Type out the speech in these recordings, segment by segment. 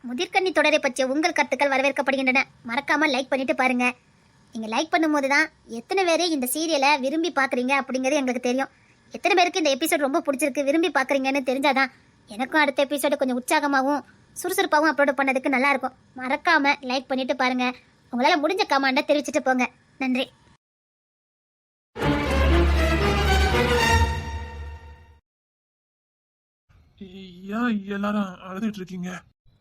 முதிர்கன்னி தொடரை பற்றிய உங்கள் கருத்துக்கள் வரவேற்கப்படுகின்றன. மறக்காம லைக் பண்ணிட்டு பாருங்க. நீங்க லைக் பண்ணும்போது தான் எத்தனை பேர் இந்த சீரியலை விரும்பி பாக்குறீங்க அப்படிங்கிறது எங்களுக்கு தெரியும். எத்தனை பேருக்கு இந்த எபிசோட் ரொம்ப பிடிச்சிருக்கு, விரும்பி பாக்குறீங்கன்னு தெரிஞ்சாதான் எனக்கும் அடுத்த எபிசோட கொஞ்சம் உற்சாகமாகவும் சுறுசுறுப்பாகவும் அப்லோட் பண்ணதுக்கு நல்லா இருக்கும். மறக்காம லைக் பண்ணிட்டு பாருங்க. உங்களால முடிஞ்ச கமெண்ட தெரிவிச்சிட்டு போங்க. நன்றி. ஏன் எல்லாரும் அழுதுட்டு இருக்கீங்க?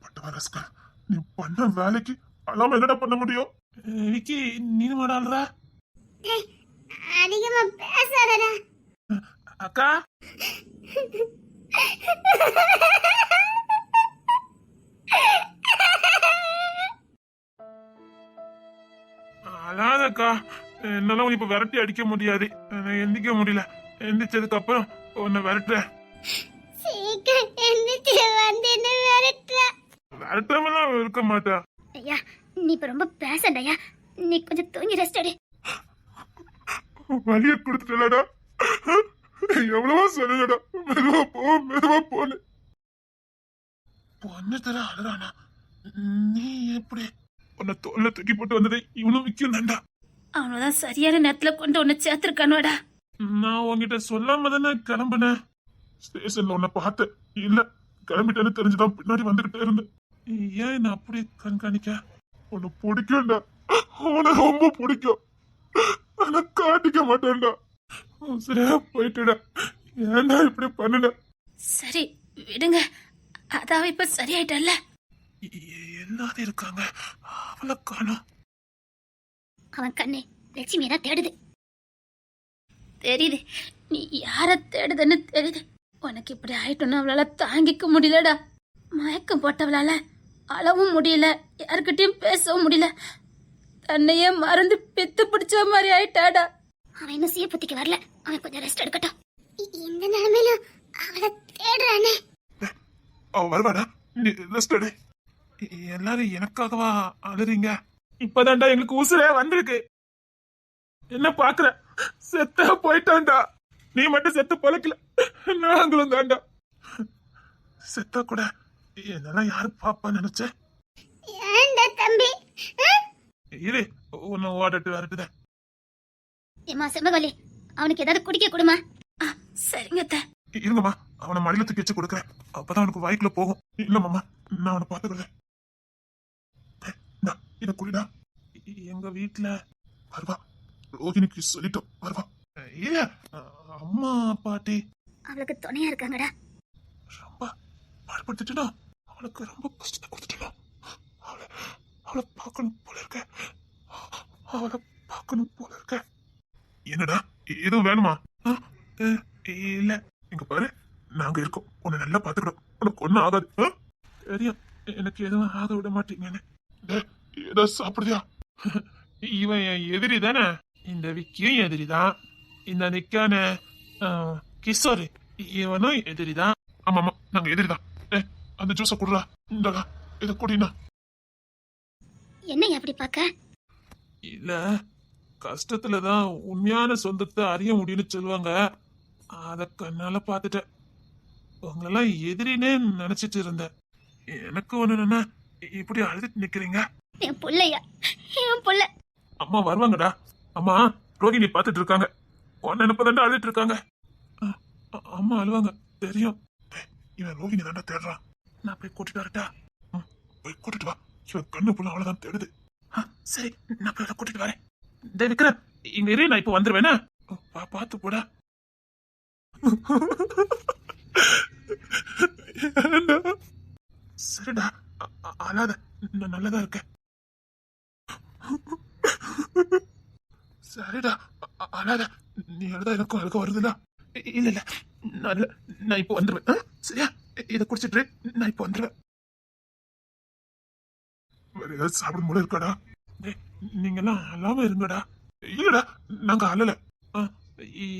பட்டவரஸ்கர், நீ பண்ண வேலைக்கு அல்லாம என்னடா பண்ண முடியும்? விக்கி, நீ மாடாள்ற அதிகமா பேசாதடா. அக்கா, அழாதக்கா. என்னால இப்ப விரட்டி அடிக்க முடியாது. எந்திக்க முடியல. எந்திரிச்சதுக்கு அப்புறம் உன்னை விரட்டுறேன். விரட்டாமலாம் இருக்க மாட்டா. ஐயா, நீ இப்ப ரொம்ப பேசண்டயா. நீ கொஞ்சம் தூங்கி ரெஸ்ட் எடு. வலிய கொடுத்துட்டலடா. எவ்வளவோ சொல்லலடா, மெதுவா போ மெதுவா போன்னு. பொண்ணு தர அழுறானா? நீ எப்படி உன்னை தோல்ல தூக்கி போட்டு வந்ததை இவனும் விக்கும் தான்டா. அவனதான் சரியான நேரத்துல கொண்டு உன்னை சேர்த்திருக்கானோடா. நான் உன்கிட்ட சொல்லாம தானே கிளம்புனேன். ஸ்டேஷன்ல உன்னை பார்த்தேன். இல்ல, கிளம்பிட்டேன்னு தெரிஞ்சுதான் பின்னாடி வந்துகிட்டே இருந்தேன். ஏன் என்ன அப்படி கண்காணிக்க? உன்னை பிடிக்கும்டா, உன்னை ரொம்ப பிடிக்கும். ஆனா காட்டிக்க மாட்டேன்டா. சரியா போயிட்டுடா. ஏன்டா இப்படி பண்ணுன? சரி விடுங்க, அதாவ இப்ப சரியாயிட்டல்ல. எல்லாரும் இருக்காங்க, அவளை காணோம். அவன் கண்ணு லட்சுமியை தான் தேடுது. தெரியுது, நீ யார தேடுதுன்னு தெரியுது. உனக்கு இப்படி ஆயிட்டோன்னு அவளால தாங்கிக்க முடியலடா. மயக்கம் போட்டவளால அளவும் முடியல, யாருக்கிட்டையும் பேசவும் முடியல. தன்னையே மறந்து பித்து பிடிச்ச மாதிரி ஆயிட்டாடா. அவன் இன்னும் சீப்புத்திக்கு வரல. அவன் கொஞ்சம் ரெஸ்ட் எடுக்கட்டும். இந்த நிலைமையில அவளை தேடுறானே. அவ வருவாடா, நீ ரெஸ்ட் எடு. எல்லாரும் எனக்காகவா அழுறீங்க? இப்பதான்டா எங்களுக்கு உசுரே வந்திருக்கு. என்ன பாக்குற? செத்தா போயிட்டான்டா. நீ மட்டும் செத்து பொழைக்கல, நாங்களும் தான்டா. செத்தா கூட என்னெல்லாம் யாரு பாப்பா நினைச்ச? ஏண்டா தம்பி? இரு, உன்னை ஓடட்டு வரட்டுத. ஏமா செம்பகவல்லி, அவனுக்கு ஏதாவது குடிக்க கொடுமா. சரிங்க அத்தை. இருங்கம்மா, அவனை மடியில தூக்கி வச்சு கொடுக்குறேன். அப்பதான் அவனுக்கு வாய்க்குள்ள போகும். இல்ல மாமா, நான் அவனை பாத்துக்கிறேன். இத குடிடா. எங்க வீட்டுல வருவா, ரோகிணிக்கு சொல்லிட்டோம் வருவா. இல்ல, அம்மா பாட்டி அவளுக்கு துணையா இருக்காங்கடா. ரொம்ப பாடுபடுத்திட்டா. அவளுக்கு ரொம்ப கஷ்டத்தை கொடுத்துட்டோம். அவளை பார்க்கணும் போல இருக்க. அவளை பார்க்கணும் போல இருக்க. என்னடா, எதுவும் வேணுமா? இல்ல, இங்க பாரு, நாங்க இருக்கோம். உன்னை நல்லா பாத்துக்கிறோம். உனக்கு ஒண்ணும் ஆகாது. தெரியும் எனக்கு எதுவும் ஆக விட மாட்டீங்கன்னு. ஏதோ சாப்பிடுறியா? இவன் என் எதிரி தானே. இந்த விக்கியும் எதிரிதான். இந்த நிக்கான கிஷோரு இவனும் எதிரிதான். ஆமா ஆமா, நாங்க எதிரிதான். அந்த ஜூஸ குடுறா. இந்தடா, இத குடினா. என்ன அப்படி பாக்க? இல்ல, கஷ்டத்துலதான் உண்மையான சொந்தத்தை அறிய முடியும்னு சொல்லுவாங்க. அத கண்ணால பாத்துட்டேன். உங்களெல்லாம் எதிரினே நினைச்சிட்டு இருந்தேன். எனக்கு ஒண்ணுன்னா இப்படி அழுதுட்டு நிக்கிறீங்க. என் புள்ளையா, என் புள்ள. அம்மா வருவாங்கடா. அம்மா ரோகிணி பாத்துட்டு இருக்காங்க. உன்ன நினைப்பதாண்டா அழுதுட்டு இருக்காங்க. அம்மா அழுவாங்க தெரியும். இவன் ரோகிணி தாண்டா தேடுறான். நான் போய் கூட்டிட்டு வரட்டா? போய் கூட்டிட்டு வா. இவன் கண்ணு புள்ள அவ்வளவுதான் தேடுது. சரி, நான் போய் கூட்டிட்டு வரேன். விக்ரம், இங்க இரு, நான் இப்ப வந்துருவேனா? பாத்து போடா. சரிடா, அழாத, நான் நல்லதா இருக்கேன். சரிடா, அழாத. நீ அழுதா எனக்கும் அழுக வருதுடா. இல்ல இல்ல, நான் இப்ப வந்துருவேன். சரியா, இத குடிச்சிட்டு நான் இப்ப வந்துருவேன். வேற ஏதாவது சாப்பிடும் போல இருக்காடா? நீங்க எல்லாம் அழாம இருங்கடா. இல்லடா, நாங்க அழல.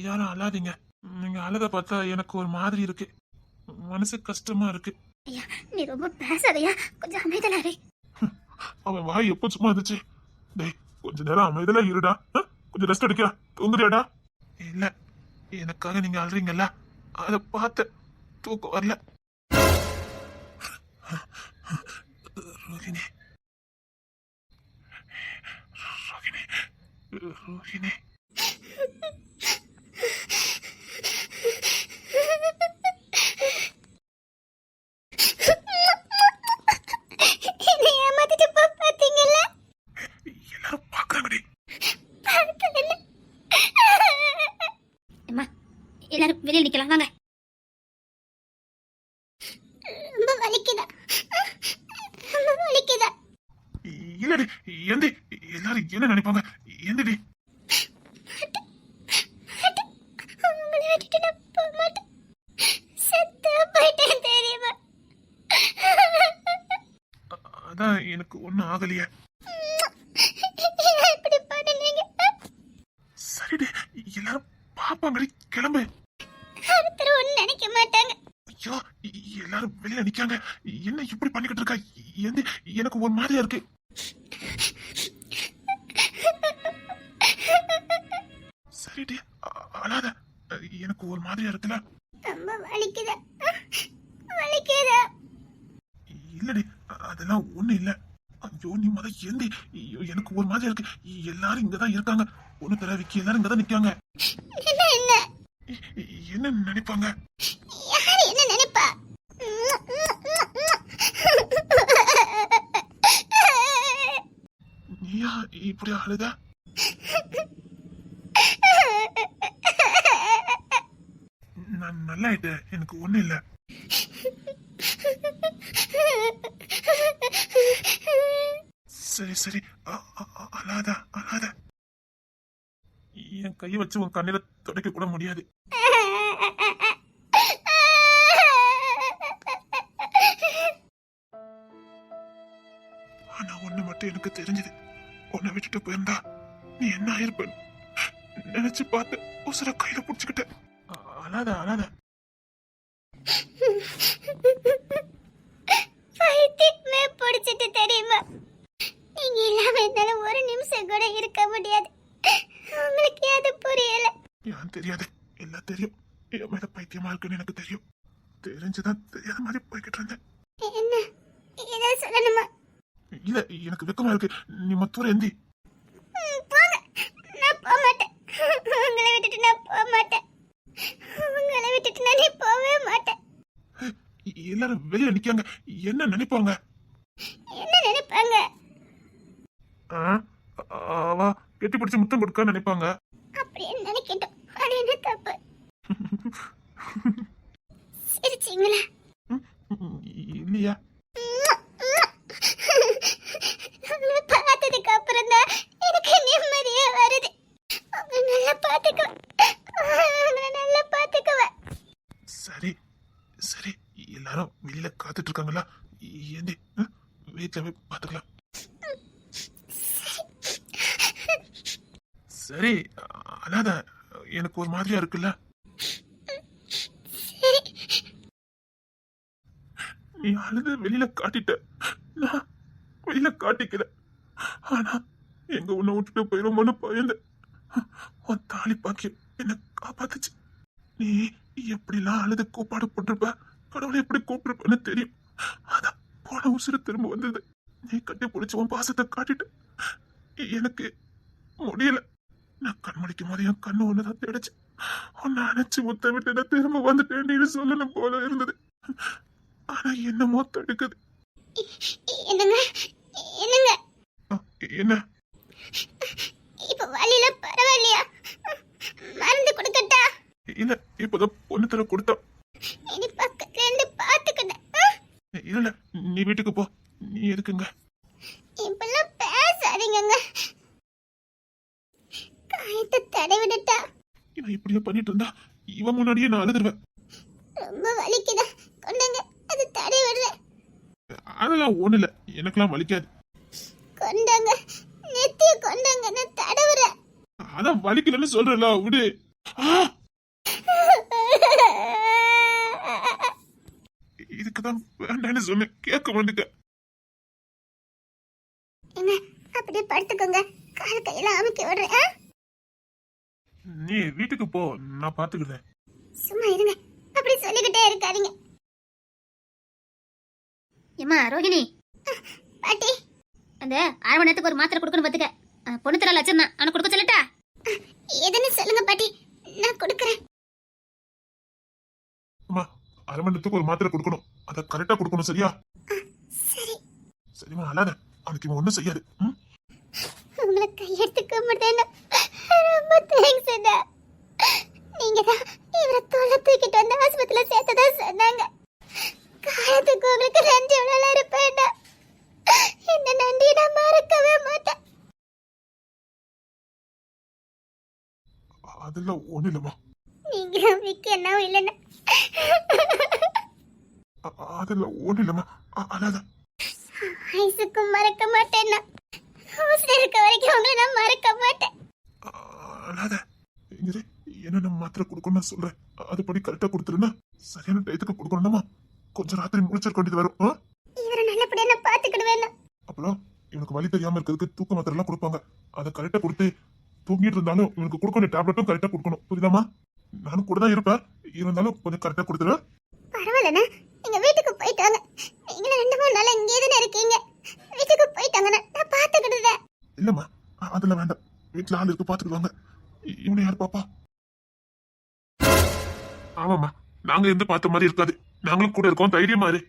யாரும் அழாதீங்க. நீங்க அழத பார்த்தா எனக்கு ஒரு மாதிரி இருக்கு. மனசு கஷ்டமா இருக்கு. ஐயா, நீ ரொம்ப பேசாதயா, கொஞ்சம் அமைதலாவே. அவன் வாய் எப்போ சும்மா இருந்துச்சு? டேய், கொஞ்ச நேரம் அமைதலா இருடா. கொஞ்சம் ரெஸ்ட் எடுக்கியா? தூங்குறியாடா? இல்ல, எனக்காக நீங்க அழுறீங்கல்ல, அத பார்த்து தூக்கம் வரல. ரோஹிணி என்னை ஏமாத்திட்டு பாத்தீங்கல்ல? எல்லாரும் பாக்குறாங்கடி. அம்மா எல்லாரும் வெளியே நிக்கலாம் வாங்க. ரொம்ப வலிக்குதா? ரொம்ப வலிக்குதா? இல்லடி எந்தி, எல்லாரும் என்ன நினைப்பாங்க? எந்திடி. உங்களை விட்டுட்டு நான் போக மாட்டேன். செத்து போயிட்டேன் தெரியுமா? அதான் எனக்கு ஒண்ணும் ஆகலையே. ஏன் இப்படி பண்ணுனீங்க? சரிடி, எல்லாரும் பாப்பாங்கடி. கிளம்பு. ஒருத்தர் ஒண்ணு நினைக்க மாட்டாங்க. ஐயோ, எல்லாரும் வெளியில நிக்காங்க. என்ன இப்படி பண்ணிக்கிட்டு இருக்கா? எந்தி, எனக்கு ஒரு மாதிரியா இருக்கு. சரிடி, அழாத. எனக்கு ஒரு மாதிரியா இருக்குல்ல. ரொம்ப வலிக்குதா? வலிக்குதா? இல்லடி, அதெல்லாம் ஒண்ணு இல்ல. ஐயோ நீ முத ஏந்தி. ஐயோ, எனக்கு ஒரு மாதிரியா இருக்கு. எல்லாரும் இங்கதான் இருக்காங்க. ஒண்ணு தர விக்கி எல்லாரும் இங்கதான் நிக்காங்க. என்ன என்ன என்ன நினைப்பாங்க? யாரு என்ன நினைப்பா? நீயா இப்படி அழுத? நான் நல்லா ஆயிட்டேன். எனக்கு ஒண்ணு இல்ல. சரி சரி, அழாத அழாத. என் கையை வச்சு உன் கண்ணில துடைக்க கூட முடியாது. ஆனா ஒண்ணு மட்டும் எனக்கு தெரிஞ்சது. உன்னை விட்டுட்டு போயிருந்தா நீ என்ன ஆயிருப்ப நினைச்சு பார்த்து உசுர கையில புடிச்சுக்கிட்ட. அழாத அழாத. பைத்தியமே பிடிச்சிட்டு தெரியுமா? நீங்க இல்லாம என்னால ஒரு நிமிஷம் கூட இருக்க முடியாது. உங்களுக்கு அது புரியல. ஏன் தெரியாது? எல்லாம் தெரியும். என் மேல பைத்தியமா இருக்குன்னு எனக்கு தெரியும். தெரிஞ்சுதான் தெரியாத மாதிரி போய்கிட்டு இருந்தேன். என்ன ஏதாவது சொல்லணுமா? இல்ல, எனக்கு வெக்கமா இருக்கு. நீ மத்தூர எந்தி. போங்க. நான் போக மாட்டேன். உங்களை விட்டுட்டு நான் போக மாட்டேன். உங்களை விட்டுட்டு நான் போகவே மாட்டேன். எல்லாரும் வெளியில நிக்காங்க. என்ன நினைப்பாங்க? என்ன நினைப்பாங்க? அவ கெட்டி பிடிச்சு முத்தம் கொடுக்க நினைப்பாங்க. அப்படியே நினைக்கட்டும். அது என்ன தப்பு? சிரிச்சிங்களா? இல்லையா? உங்களை பார்த்ததுக்கு அப்புறம் தான் எனக்கு நிம்மதியே வருது. உங்களை நல்லா பாத்துக்குவேன். உங்களை நல்லா பாத்துக்குவேன். சரி சரி, எல்லாரும் வெளியில காத்துட்டு இருக்காங்களா? ஏந்தி, வீட்டுல போய் பாத்துக்கலாம். சரி, அழாத. எனக்கு ஒரு மாதிரியா இருக்குல்ல. நீ அழுது வெளியில காட்டிட்ட. நான் வெளியில காட்டிக்கல. ஆனா எங்க உன்னை விட்டுட்டு போயிருமோன்னு பயந்து உன் தாலி பாக்கியம் என்ன காப்பாத்துச்சு. நீ எப்படிலாம் அழுது கூப்பாடு போட்டிருப்ப, கடவுளை எப்படி கூப்பிட்டுருப்பன்னு தெரியும். அதான் போன உசுறு திரும்ப வந்தது. நீ கட்டி பிடிச்ச உன் பாசத்தை காட்டிட்டு எனக்கு முடியல. நான் கண்மணிக்கும் போது என் கண்ணு ஒண்ணுதான் தேடிச்சு. உன்னை அணைச்சு முத்தமிட்டு நான் திரும்ப வந்துட்டேன்னு சொல்லணும் போல இருந்தது. ஆனா என்னமோ தடுக்குது. என்னங்க என்னங்க என்ன? இப்ப வலியில பரவாயில்லையா? மருந்து கொடுக்கட்டா? இல்ல, இப்பதான் பொண்ணு தர கொடுத்தோம். இனி பக்கத்துல இருந்து பாத்துக்கிட்டேன். இல்ல, நீ வீட்டுக்கு போ. நீ எதுக்குங்க? இப்பெல்லாம் பேசாதீங்க. காயத்தை தடவிடட்டா? இவன் இப்படியே பண்ணிட்டு இருந்தா இவன் முன்னாடியே நான் அழுதுருவேன். ரொம்ப வலிக்குதா? கொண்டாங்க, அது தடவிடுறேன். அதெல்லாம் ஒண்ணு இல்ல, எனக்கெல்லாம் வலிக்காது. கொண்டாங்க, நெத்திய கொண்டாங்க, நான் தடவுறேன். அதான் வலிக்கலன்னு சொல்றல, விடு. இதுக்குதான் வேண்டான்னு சொன்னேன், கேட்க மாட்டேங்க. என்ன அப்படியே படுத்துக்கோங்க, கால் கையில அமுக்கி விடுறேன். நீ வீட்டுக்கு போ, நான் பாத்துக்கிறேன். சும்மா இருங்க, அப்படி சொல்லிக்கிட்டே இருக்காதீங்க. ஏமா ரோகிணி, பாட்டி, அந்த 1/2 மணி நேரத்துக்கு ஒரு மாத்திரை கொடுக்கணும் பாத்துக்க. பொண்ணு தர லட்சம் தான், அவனை கொடுக்க சொல்லட்டா? நேரத்துக்கு ஒரு மாத்திரை கொடுக்கணும், அதை கரெக்டா கொடுக்கணும். சரியா? சரி. சரிம்மா, அழாத. அவனுக்கு இவன் ஒண்ணும் செய்யாது. ம்? உங்களை கையெடுத்து கும்பிடுறேன். ரொம்ப தேங்க்ஸ் அண்ணா. நீங்க தான் இவரை தோலை தூக்கிட்டு வந்து ஆஸ்பத்திரியில சேர்த்ததா சொன்னாங்க. காலத்துக்கு உங்களுக்கு நன்றி எவ்வளோ இருப்பேன். இந்த நன்றியை நான் மறக்கவே மாட்டேன். அதெல்லாம் ஒண்ணு இல்லம்மா. நீங்களும் விக்கி என்னவும் இல்லைன்னா அதெல்லாம் ஒண்ணு இல்லம்மா. அழாத. ஐசுக்கும் மறக்க மாட்டேன்னா ஹவுஸ்ல இருக்க வரைக்கும் உங்களை நான் மறக்க மாட்டேன். அழாத. இங்க என்னென்ன மாத்திரை கொடுக்கணும்னு சொல்றேன், அதுபடி கரெக்டா கொடுத்துருன்னா சரியான டயத்துக்கு கொடுக்கணும்மா. கொஞ்சம் ராத்திரி முடிச்சிருக்க வேண்டியது வரும். இவரை நல்லபடியா நான் பாத்துக்கிடுவேன். அப்புறம் இவனுக்கு வலி தெரியாம இருக்கிறதுக்கு தூக்க மாத்திரை எல்லாம் கொடுப்பாங்க, அதை கரெக்டா கொடுத்து தூங்கிட்டு இருந்தாலும் இவனுக்கு கொடுக்க வேண்டிய டேப்லெட்டும் கரெக்டா கொடுக்கணும். புரியுதாமா? நானும் கூட தான் இருப்பேன், இருந்தாலும் கொஞ்சம் கரெக்டா கொடுத்துருவேன். பரவாயில்லண்ணா, நீங்க வீட்டுக்கு போயிட்டாங்க. நீங்களும் 2-3 நாள் இங்கே தானே இருக்கீங்க. வீட்டுக்கு போயிட்டாங்கண்ணா, நான் பாத்துக்கிடுவேன். இல்லம்மா, அதெல்லாம் வேண்டாம். வீட்டுல ஆள் இருக்கு, பாத்துக்குவாங்க. இவனை யார் பாப்பா? ஆமாம்மா, நாங்க இருந்து பார்த்த மாதிரி இருக்காது, நாங்களும் கூட இருக்கோம். தைரியமா இரு.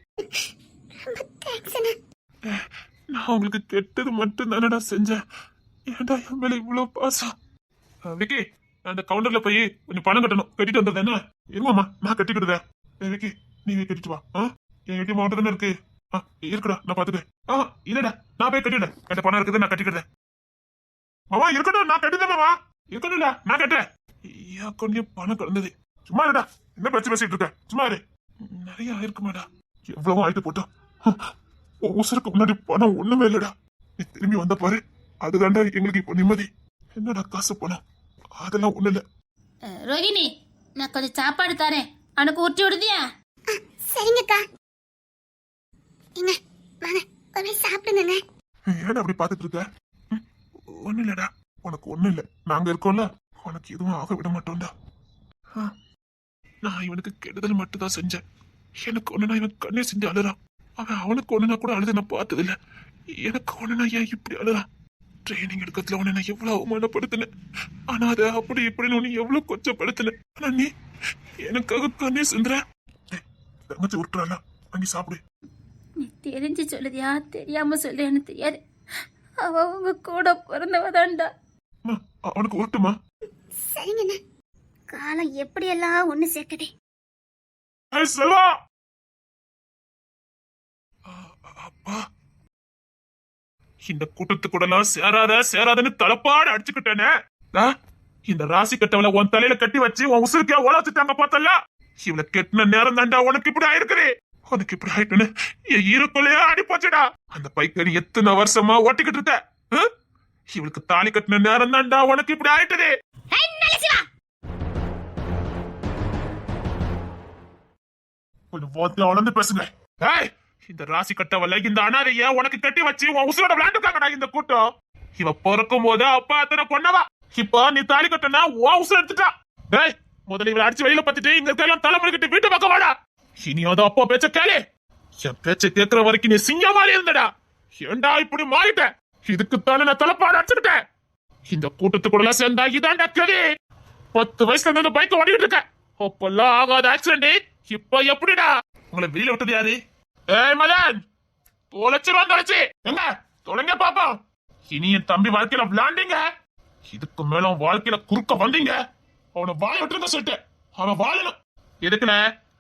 ரொம்ப தேங்க்ஸ் அண்ணா. நான் உங்களுக்கு கெட்டது மட்டும் தானடா செஞ்சேன், ஏன்டா என் மேல இவ்வளவு பாசம்? விக்கி, நான் அந்த கவுண்டர்ல போய் கொஞ்சம் பணம் கட்டணும், கட்டிட்டு வந்தது என்ன? இருமாமா, நான் கட்டிக்கிடுதேன். விக்கி, நீ கட்டிட்டு வா. என் ஏடிஎம் அமௌண்ட் தானே இருக்கு. இருக்குடா, நான் பாத்துக்கிறேன். இல்லடா, நான் போய் கட்டிடுறேன். என்கிட்ட பணம் இருக்குது, நான் கட்டிக்கிறேன். மாமா இருக்கட்டும், நான் கட்டிட்டேன் மாமா. இருக்கட்டும்ல, நான் கட்டுறேன். ஏன் கொஞ்சம் பணம் கிடந்தது. சும்மா இருடா, என்ன பிரச்சனை பேசிட்டு இருக்க? சும்மா இரு. நிறைய ஆயிருக்குமாடா, எவ்வளவோ ஆயிட்டு போட்டோம். உசருக்கு முன்னாடி பணம் ஒண்ணுமே இல்லடா. நீ திரும்பி வந்த பாரு, அதுதாண்டா எங்களுக்கு இப்போ நிம்மதி. என்னடா காசு பணம், அதெல்லாம் ஒண்ணு இல்ல. ரோஹிணி, நான் கொஞ்சம் சாப்பாடு தரேன், அவனுக்கு ஊட்டி விடுதியா? சரிங்கக்கா. என்ன வாங்க, ஒரு சாப்பிடுங்க. ஏடா அப்படி பாத்துட்டு இருக்க? ஒண்ணு இல்லடா, உனக்கு ஒண்ணு இல்ல, நாங்க இருக்கோம்ல, உனக்கு எதுவும் ஆக விட மாட்டோம்டா. நான் இவனுக்கு கெடுதல் மட்டும் தான் செஞ்சேன். எனக்கு ஒண்ணுனா இவன் கண்ணே செஞ்சு அழுறான். அவனுக்கு ஒண்ணுனா கூட அழுது நான் பார்த்தது இல்ல. எனக்கு ஒண்ணுனா ஏன் இப்படி அழுறான்? ட்ரைனிங் எடுக்கிறதுல உன்னை நான் எவ்வளவு அவமானப்படுத்தினேன், ஆனா அதை அப்படி இப்படின்னு உன்னை எவ்வளவு கொச்சப்படுத்தினேன். ஆனா நீ எனக்காக கண்ணே செஞ்சுற. தங்கச்சி விட்டுறாளா, வாங்கி சாப்பிடு. நீ தெரிஞ்சு சொல்லுதியா தெரியாம சொல்லியான்னு தெரியாது, அவ உங்க கூட பிறந்தவதான்டா. அவனுக்கு உருட்டுமா? சரிங்கண்ணா. காலம் எப்படியெல்லாம் ஒண்ணு சேர்க்குதே. செல்வா, அப்பா, இந்த கூட்டத்து கூடலாம் சேராதன்னு தலப்பாடு அடிச்சுக்கிட்டேனே. இந்த ராசி கட்டவளை உன் தலையில கட்டி வச்சு உன் உசுருக்கே ஓல வச்சுட்டாங்க பார்த்தல. இவளை கெட்டின நேரம் தாண்டா உனக்கு இப்படி ஆயிருக்குது. உனக்கு இப்படி ஆயிட்டுன்னு என் ஈரக்குள்ளையே அடி போச்சுடா. அந்த பைக்கறி எத்தனை வருஷமா ஓட்டிக்கிட்டு இருக்க. இவளுக்கு தாலி கட்டின நேரம் தாண்டா உனக்கு இப்படி ஆயிட்டது. கொஞ்சம் வளர்ந்து பேசுங்க. இந்த ராசி கட்டவல்ல இந்த அனாதைய உனக்கு கட்டி வச்சு உன் உசுரோட விளையாண்டுக்காங்கடா இந்த கூட்டம். இவ பிறக்கும் போது அப்பா அத்தனை பொண்ணவா, இப்ப நீ தாலி கட்டனா உன் உசுர எடுத்துட்டா. டேய், முதல்ல இவளை அடிச்சு வெளியில பத்திட்டு இங்க இருக்கலாம் தலைமுறை கட்டி வீட்டு பக்கம் வாடா. இனியாவது அப்பா பேச்ச கேளு. என் பேச்ச கேட்கிற வரைக்கும் நீ சிங்கம் மாதிரி இருந்தடா. ஏண்டா இப்படி மாறிட்ட? இதுக்குத்தானே நான் தலைப்பாடு அடிச்சுக்கிட்டேன். இந்த கூட்டத்துக்குள்ள சேர்ந்தா இதாண்டா கதி. 10 வயசுல இருந்து பைக் ஓடிட்டு இருக்க, அப்பெல்லாம் ஆகாத ஆக்சிடென்ட் இப்ப எப்படிடா? உங்களை வெளியில விட்டது யாரு? ஏய் மதன், தொலைச்சு எங்க தொலைங்க பாப்பா. இனி என் தம்பி வாழ்க்கையில விளாண்டீங்க, இதுக்கு மேல அவன் வாழ்க்கையில குறுக்க வந்தீங்க, அவனை வாழ விட்டுருங்க சொல்லிட்டு. அவன் வாழணும். எதுக்குல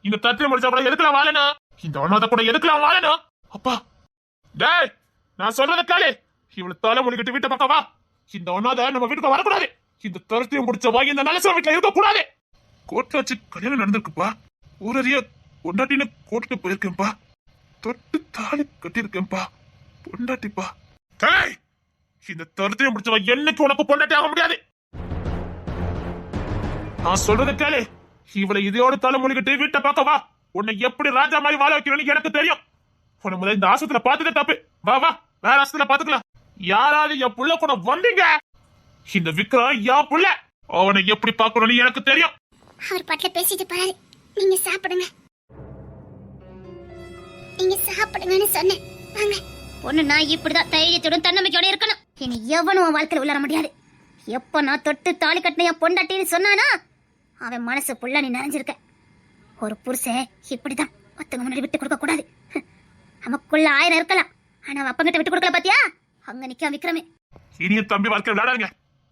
இந்த தத்திர முடிச்சா கூட எதுக்குல வாழணும்? இந்த அனாதை கூட எதுக்குல வாழணும்? அப்பா, டேய், நான் சொல்றத கேளு. இவளை தலை முடிக்கிட்டு வீட்டை பக்கம் வா. இந்த அனாதை நம்ம வீட்டுக்கு வரக்கூடாது. இந்த தரத்தையும் முடிச்ச வாங்கி இந்த நல்ல வீட்டுல இருக்க கூடாது. கோர்ட்ல வச்சு கல்யாணம் நடந்திருக்குப்பா. ஊரறிய பொண்டாட்டின்னு கோர்ட்டுக்கு போயிருக்கேன்ப்பா. தொட்டு தாலி கட்டிருக்கேன்ப்பா. பொண்டாட்டிப்பா. டேய், இந்த தரத்தையும் முடிச்சவ என்னைக்கு உனக்கு பொண்டாட்டி ஆக முடியாது. நான் சொல்றத கேளு. இவளை இதையோட தலைமொழிகிட்டு வீட்டை பார்க்க வா. உன்னை எப்படி ராஜா மாதிரி வாழ வைக்கணும்னு எனக்கு தெரியும். உன்னை முதல்ல இந்த ஆசத்துல பாத்துக்க தப்பு. வா வா, வேற ஆசத்துல பாத்துக்கலாம். யாராவது என் புள்ள கூட வந்தீங்க, இந்த விக்ரம் என் புள்ள, அவனை எப்படி பார்க்கணும்னு எனக்கு தெரியும். அவர் பாட்டுல பேசிட்டு போறாரு. நீங்க சாப்பிடுங்க. நீங்க சாப்பிடுங்கன்னு சொன்னேன். வாங்க. பொண்ணு நான் இப்படிதான் தைரியத்தோடும் தன்னம்பிக்கையோட இருக்கணும். இனி எவனும் உன் வாழ்க்கையில உள்ளார முடியாது. எப்ப நான் தொட்டு தாலி கட்டின என் பொண்டாட்டின்னு சொன்னானா அவன் மனசு புள்ள நீ நிறைஞ்சிருக்க. ஒரு புருஷன் இப்படிதான் ஒருத்தங்க முன்னாடி விட்டு கொடுக்க கூடாது. நமக்குள்ள 1000 இருக்கலாம், ஆனா அவ அப்பங்கிட்ட விட்டு கொடுக்கல பாத்தியா? அங்க நிக்க விக்ரமே. இனிய தம்பி வாழ்க்கை விளையாடாங்க.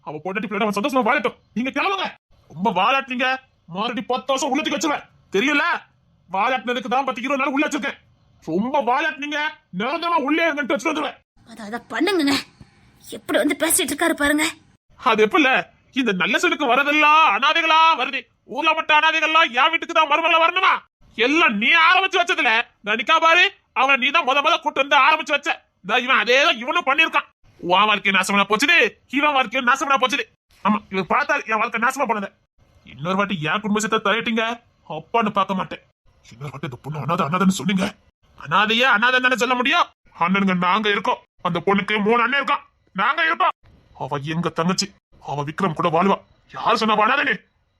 அவ பொண்டாட்டி பிள்ளை அவன் சந்தோஷமா வாழட்டும். நீங்க கிளம்புங்க. ரொம்ப வாழாட்டீங்க, மறுபடி 10 வருஷம் உள்ளத்துக்கு வச்சுருவேன் தெரியல. வாழாட்டினதுக்கு தான் 10 20 நாள் உள்ள வச்சிருக்கேன். ரொம்ப வாழாட்டினீங்க, நிரந்தரமா உள்ளே இருந்துட்டு வச்சுட்டு வந்துருவேன். அத பண்ணுங்க. எப்படி வந்து பேசிட்டு இருக்காரு பாருங்க. அது எப்ப இல்ல, இந்த நல்ல சொல்லுக்கு வரதெல்லாம் அனாதைகளா வருது. ஊர்ல மட்டும் அனாதைகள்லாம் என் வீட்டுக்கு தான் மருமகளா வரணுமா? எல்லாம் நீ ஆரம்பிச்சு வச்சதுல நிக்கா பாரு. அவனை நீ தான் முத கூட்டு வந்து ஆரம்பிச்சு வச்ச. இவன் அதேதான் இவனும் பண்ணிருக்கான். உன் வாழ்க்கை நாசமனா போச்சுது, இவன் வாழ்க்கையும் நாசமனா போச்சுது. ஆமா, இவன் பார்த்தா என் வாழ்க்கை நாசமா போனது. இன்னொரு வாட்டி என் குடும்பத்தை தள்ளிட்டீங்க, அப்பான்னு பார்க்க மாட்டேன். இன்னொரு வாட்டி இந்த பொண்ணு அனாதைன்னு சொன்னீங்க. அனாதையே அனாதை தானே சொல்ல முடியும். அண்ணனுங்க நாங்க இருக்கோம், அந்த பொண்ணுக்கு 3 அண்ணன் இருக்கான், நாங்க இருக்கோம். அவ எங்க தங்கச்சி, அவ விக்ரம் கூட வாழ்வா. யார் சொன்னா அனாதனே?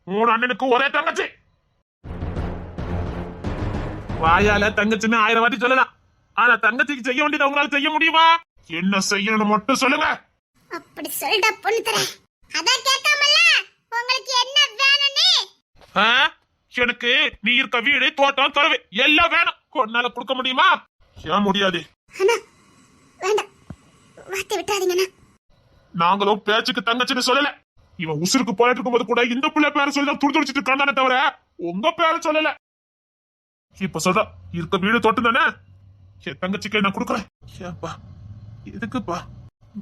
3 அண்ணனுக்கு ஒரே தங்கச்சி. வாயால தங்கச்சின்னு 1000 வாட்டி சொல்லலாம், ஆனா தங்கச்சிக்கு செய்ய வேண்டியது அவங்களால செய்ய முடியுமா? என்ன செய்யணும் மட்டும் சொல்லுங்க. அப்படி சொல்டா பொண்ணு தரேன். அதான் கேட்காமல உங்களுக்கு என்ன வேணும்னே? எனக்கு நீ இருக்க வீடு, தோட்டம், தொலைவு எல்லாம் வேணும். கொன்னால கொடுக்க முடியுமா? ஏன் முடியாது? அண்ணா வேண்டாம், வார்த்தை விட்டாதீங்கண்ணா. நாங்களும் பேச்சுக்கு தங்கச்சின்னு சொல்லல. இவன் உசுருக்கு போயிட்டு இருக்கும்போது கூட இந்த பிள்ளை பேரை சொல்லி தான் துடிச்சுட்டு இருக்கானே தவிர உங்க பேரை சொல்லல. இப்ப சொல்ற இருக்க வீடு தோட்டம் தானே, என் தங்கச்சிக்கு நான் கொடுக்குறேன். ஏப்பா எதுக்குப்பா?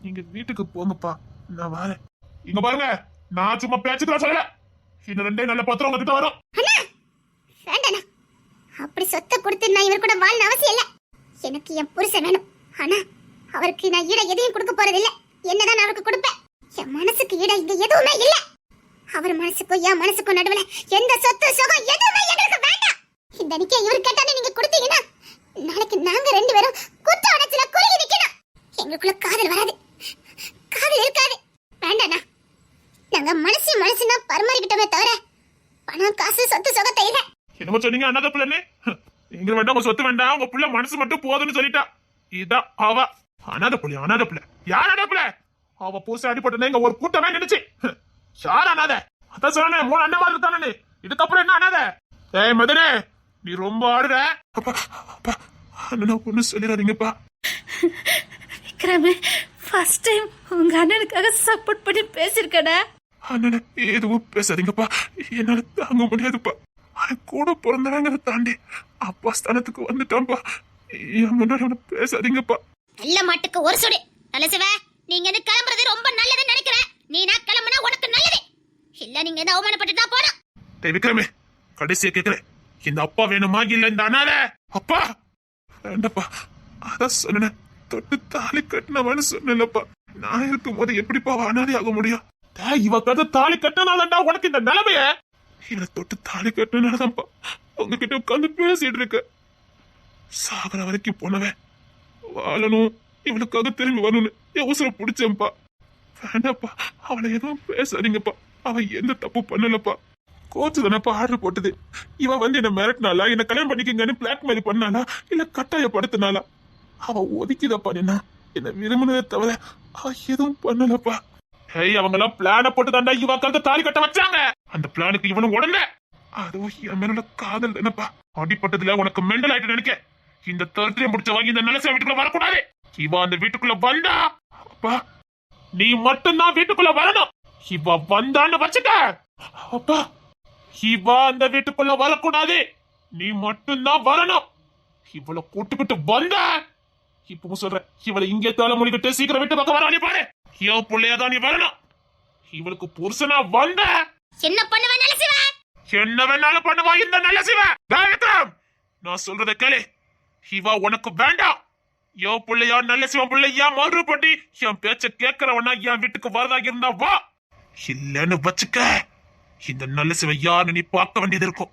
நீங்க வீட்டுக்கு போங்கப்பா, நான் வரேன். இங்க பாருங்க, நான் சும்மா பேச்சுக்கலாம் சொல்லல. இன்னும் 2 நல்ல பத்திரம் உங்ககிட்ட வரும். வேண்டாண்ணா, அப்படி சொத்தை கொடுத்து நான் இவர் கூட வாழ அவசியம் இல்ல. எனக்கு என் புருஷன் வேணும், ஆனா அவருக்கு நான் ஈட எதையும் கொடுக்க போறது இல்ல. என்னதான் அவருக்கு கொடுப்பேன். என் மனசுக்கு ஈட இங்க எதுவுமே இல்ல. அவர் மனசுக்கும் என் மனசுக்கும் நடுவுல எந்த சொத்து சுகம் எதுவுமே எங்களுக்கு வேண்டாம். இந்த நிக்க இவர் கேட்டானே நீங்க கொடுத்தீங்கன்னா நாளைக்கு நாங்க 2 பேரும் குற்ற உணர்ச்சியில குறுகி நிக்கணும். எங்களுக்குள்ள காதல் வராது, காதல் இருக்காது. வேண்டாண்ணா, நாங்க மனசுனா பரிமாறிக்கிட்டோமே தவிர பணம் காசு சொத்து சுகத்தை இல்ல. என்னமோ சொன்னீங்க அண்ணாத பிள்ளைன்னு. எங்க வேண்டாம், உங்க சொத்து வேண்டாம், உங்க பிள்ளை மனசு மட்டும் போதுன்னு சொல்லிட்டா. இதான் அவ அனாத பிள்ளை. அனாத பிள்ளை யார்? அனாத பிள்ளை அவ புருஷன் அடிப்பட்டு இங்க ஒரு கூட்டமே நினைச்சு. யார் அனாத? அதான் சொன்ன 3 அண்ணன் மாதிரி இருக்கானே, இதுக்கப்புறம் என்ன அனாத? ஏய் மதனே, நீ ரொம்ப ஆடுற. அப்பா அப்பா அண்ணா ஒண்ணு சொல்லிடாதீங்கப்பா. விக்ரமே, ஃபர்ஸ்ட் டைம் உங்க அண்ணனுக்காக சப்போர்ட் பண்ணி பேசிருக்கடா. அண்ணனை எதுவும் பேசாதீங்கப்பா, என்னால தாங்க முடியாதுப்பா. கூட பிறந்தவங்கிறத தாண்டி அப்பா ஸ்தானத்துக்கு வந்துட்டான்ப்பா. என் முன்னாடி அவனை பேசாதீங்கப்பா. நல்ல மாட்டுக்கு ஒரு சுடு. நல்ல சிவ, நீங்க என்ன கிளம்புறது ரொம்ப நல்லதுன்னு நினைக்கிறேன். நீ நான் கிளம்புனா உனக்கு நல்லது இல்ல. நீங்க என்ன அவமானப்பட்டுட்டா போறோம். டேய் விக்ரமே, கடைசியா கேக்குறேன், இந்த அப்பா வேணுமா இல்ல இந்த அனாத? அப்பா வேண்டப்பா, அதான் சொன்ன தொட்டு தாலி கட்டினவன்னு சொன்னப்பா. நான் இருக்கும் போது எப்படிப்பா அனாதை ஆக முடியும்? இவ கதை தாலி கட்டினாலண்டா உனக்கு இந்த நிலைமைய. இவனை தொட்டு தாலி கட்டினாலதான்ப்பா உங்ககிட்ட உட்காந்து பேசிட்டு இருக்க. சாகர வரைக்கும் போனவன் வாழணும், இவளுக்காக திரும்பி வரணும்னு அவசரம் பிடிச்சேன்ப்பா. வேண்டாப்பா, அவளை எதுவும் பேசாதீங்கப்பா. அவ எந்த தப்பு பண்ணலப்பா. கோச்சு தானப்பா ஆர்டர் போட்டது. இவ வந்து என்ன மிரட்டினாலா, என்ன கல்யாணம் பண்ணிக்கங்கன்னு பிளாக்மெயில் பண்ணாலா, இல்ல கட்டாயப்படுத்தினாலா? அவ ஒதுக்கிதப்பா. என்ன விரும்பினதை தவிர அவ எதுவும் பண்ணலப்பா. அவங்க எல்லாம் பிளான போட்டு தாண்டா இவ கருத்தை தாலி கட்ட வச்சாங்க. அந்த பிளானுக்கு இவனும் உடனே அதுவும் என் மேல காதல் தானப்பா. அடிப்பட்டதுல உனக்கு மெண்டல் ஆயிட்டு நினைக்க. இந்த தருத்திரியம் முடிச்ச வாங்கி இந்த நல்ல வீட்டுக்குள்ள வரக்கூடாது. இவ அந்த வீட்டுக்குள்ள வந்தா அப்பா நீ மட்டும்தான் வீட்டுக்குள்ள வரணும். இவ வந்தான்னு வச்சுக்க அப்பா, இவ அந்த வீட்டுக்குள்ள வரக்கூடாது. நீ மட்டும்தான் வரணும். இவளை கூட்டுக்கிட்டு வந்த இப்ப சொல்ற, இவளை இங்கே தலை மொழிகிட்டு சீக்கிரம் வீட்டு பக்கம் வர பாரு. என் பிள்ளையதான் நீ வரணும். இவளுக்கு புருஷனா வந்த என்ன பண்ணுவ நல்ல சிவ? என்ன வேணாலும் பண்ணுவா இந்த நல்ல சிவ. விக்ரம், நான் சொல்றத கேளு. இவ உனக்கு வேண்டாம். என் பிள்ளையா நல்ல சிவன் பிள்ளையா மறுபடி என் பேச்ச கேட்கிறவனா என் வீட்டுக்கு வரதா இருந்தா வா. இல்லன்னு வச்சுக்க, இந்த நல்ல சிவ யாருன்னு நீ பார்க்க வேண்டியது இருக்கும்.